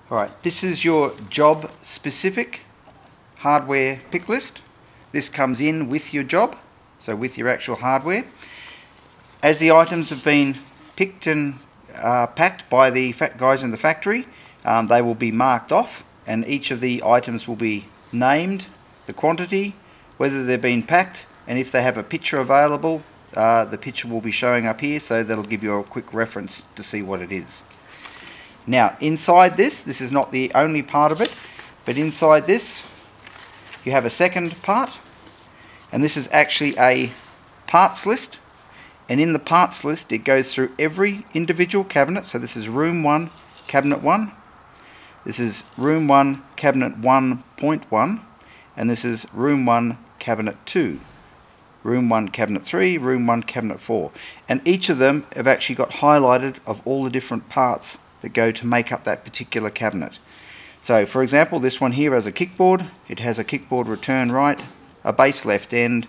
Alright, this is your job specific hardware pick list. This comes in with your job, so with your actual hardware. As the items have been picked and packed by the guys in the factory, they will be marked off, and each of the items will be named, the quantity, whether they've been packed, and if they have a picture available, the picture will be showing up here, so that'll give you a quick reference to see what it is. Now, inside this is not the only part of it, but inside this you have a second part, and this is actually a parts list, and in the parts list it goes through every individual cabinet. So this is room 1, cabinet 1, this is room 1, cabinet 1.1, and this is room 1, cabinet 2, room 1, cabinet 3, room 1, cabinet 4, and each of them have actually got highlighted of all the different parts that go to make up that particular cabinet. So for example, this one here has a kickboard. It has a kickboard return right, a base left end.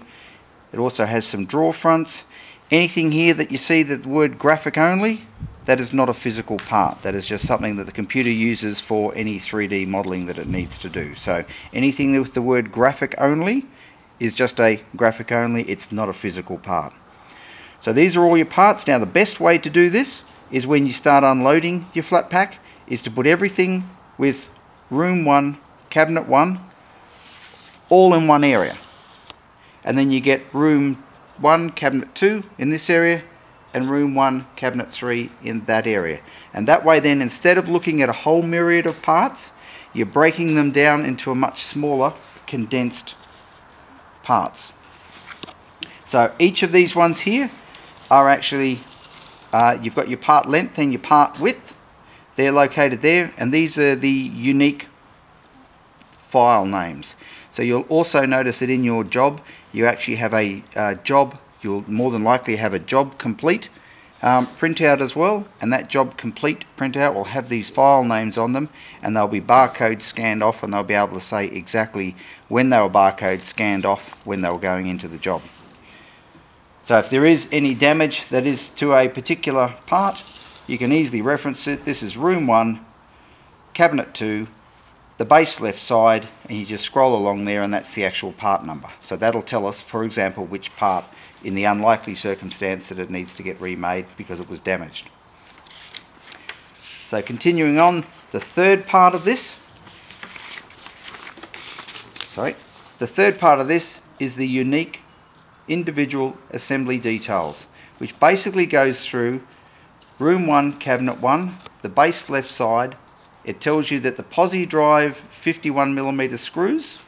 It also has some drawer fronts. Anything here that you see the word graphic only, that is not a physical part. That is just something that the computer uses for any 3D modeling that it needs to do. So anything with the word graphic only is just a graphic only. It's not a physical part. So these are all your parts. Now the best way to do this is when you start unloading your FlatPack, is to put everything with room 1, cabinet 1, all in one area. And then you get room 1, cabinet 2 in this area, and room 1, cabinet 3 in that area. And that way then, instead of looking at a whole myriad of parts, you're breaking them down into a much smaller, condensed parts. So each of these ones here are actually you've got your part length and your part width. They're located there, and these are the unique file names. So you'll also notice that in your job you actually have a job, you'll more than likely have a job complete printout as well, and that job complete printout will have these file names on them, and they'll be barcode scanned off, and they'll be able to say exactly when they were barcode scanned off, when they were going into the job. So if there is any damage that is to a particular part, you can easily reference it. This is room 1, cabinet 2, the base left side, and you just scroll along there, and that's the actual part number. So that'll tell us, for example, which part, in the unlikely circumstance that it needs to get remade because it was damaged. So continuing on, the third part of this, is the unique individual assembly details, which basically goes through room 1, cabinet 1, the base left side. It tells you that the posi drive 51mm screws,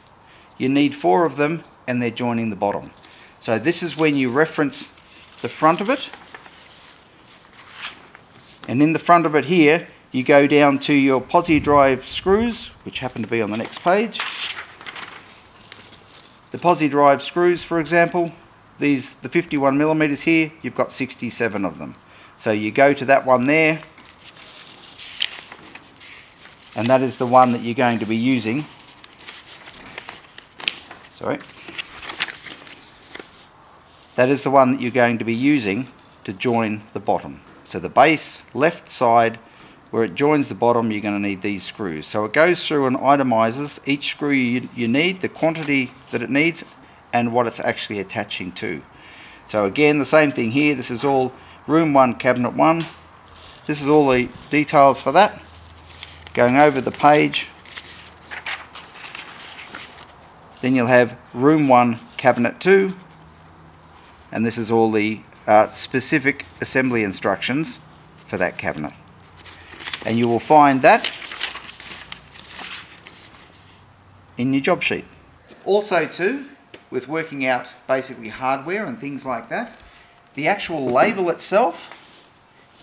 you need 4 of them, and they're joining the bottom. So this is when you reference the front of it, and in the front of it here you go down to your posi drive screws, which happen to be on the next page. The posi drive screws, for example, the 51mm here, you've got 67 of them. So you go to that one there, and that is the one that you're going to be using. That is the one that you're going to be using to join the bottom. So the base left side, where it joins the bottom, you're going to need these screws. So it goes through and itemizes each screw you need, the quantity that it needs, and what it's actually attaching to. So again, the same thing here. This is all room 1, cabinet 1. This is all the details for that. Going over the page, then you'll have room 1, cabinet 2, and this is all the specific assembly instructions for that cabinet. And you will find that in your job sheet. Also too, with working out basically hardware and things like that, the actual label itself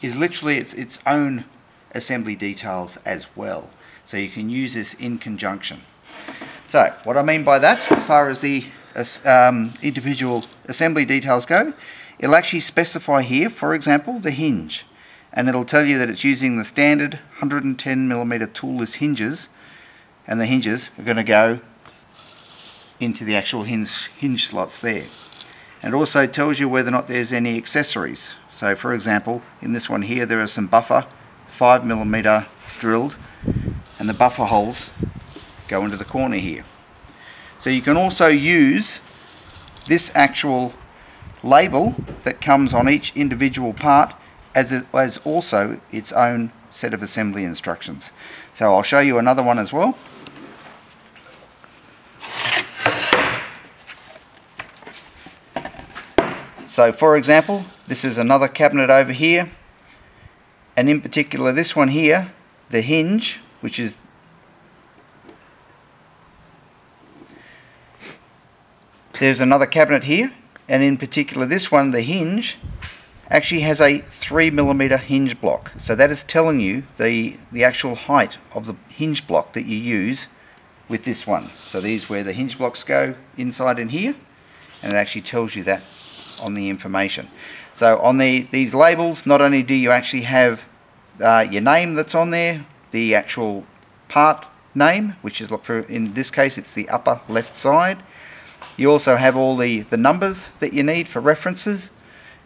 is literally its own assembly details as well. So you can use this in conjunction. So what I mean by that, as far as the individual assembly details go, it'll actually specify here, for example, the hinge. And it'll tell you that it's using the standard 110mm toolless hinges, and the hinges are going to go into the actual hinge slots there. And it also tells you whether or not there's any accessories. So for example, in this one here there are some buffer 5mm drilled and the buffer holes go into the corner here. So you can also use this actual label that comes on each individual part as also its own set of assembly instructions. So I'll show you another one as well. So for example, this is another cabinet over here, and in particular this one here, the hinge, which is there's another cabinet here, and in particular this one, the hinge, actually has a 3mm hinge block. So that is telling you the actual height of the hinge block that you use with this one. So these where the hinge blocks go inside in here, and it actually tells you that on the information. So on these labels, not only do you actually have your name that's on there, the actual part name, which is, for in this case it's the upper left side. You also have all the numbers that you need for references,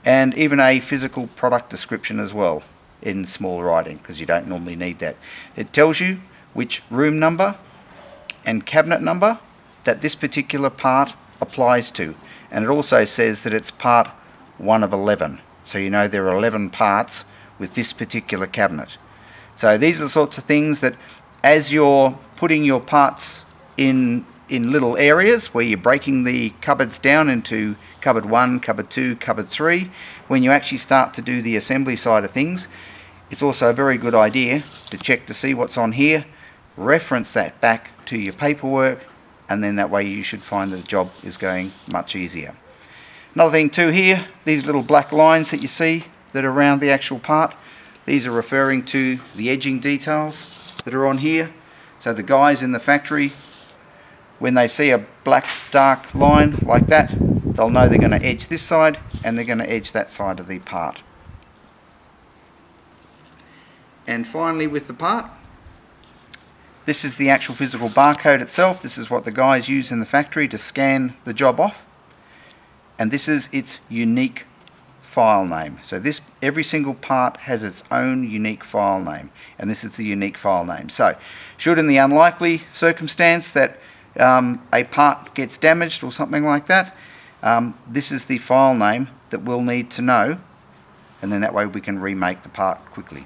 and even a physical product description as well in small writing, because you don't normally need that. It tells you which room number and cabinet number that this particular part applies to, and it also says that it's part 1 of 11. So you know there are 11 parts with this particular cabinet. So these are the sorts of things that as you're putting your parts in little areas where you're breaking the cupboards down into cupboard 1, cupboard 2, cupboard 3, when you actually start to do the assembly side of things, it's also a very good idea to check to see what's on here, reference that back to your paperwork, and then that way you should find that the job is going much easier. Another thing too here, these little black lines that you see that are around the actual part, these are referring to the edging details that are on here. So the guys in the factory, when they see a black dark line like that, they'll know they're going to edge this side and they're going to edge that side of the part. And finally with the part, this is the actual physical barcode itself. This is what the guys use in the factory to scan the job off, and this is its unique file name. So this, every single part has its own unique file name, and this is the unique file name. So should in the unlikely circumstance that a part gets damaged or something like that, this is the file name that we'll need to know, and then that way we can remake the part quickly.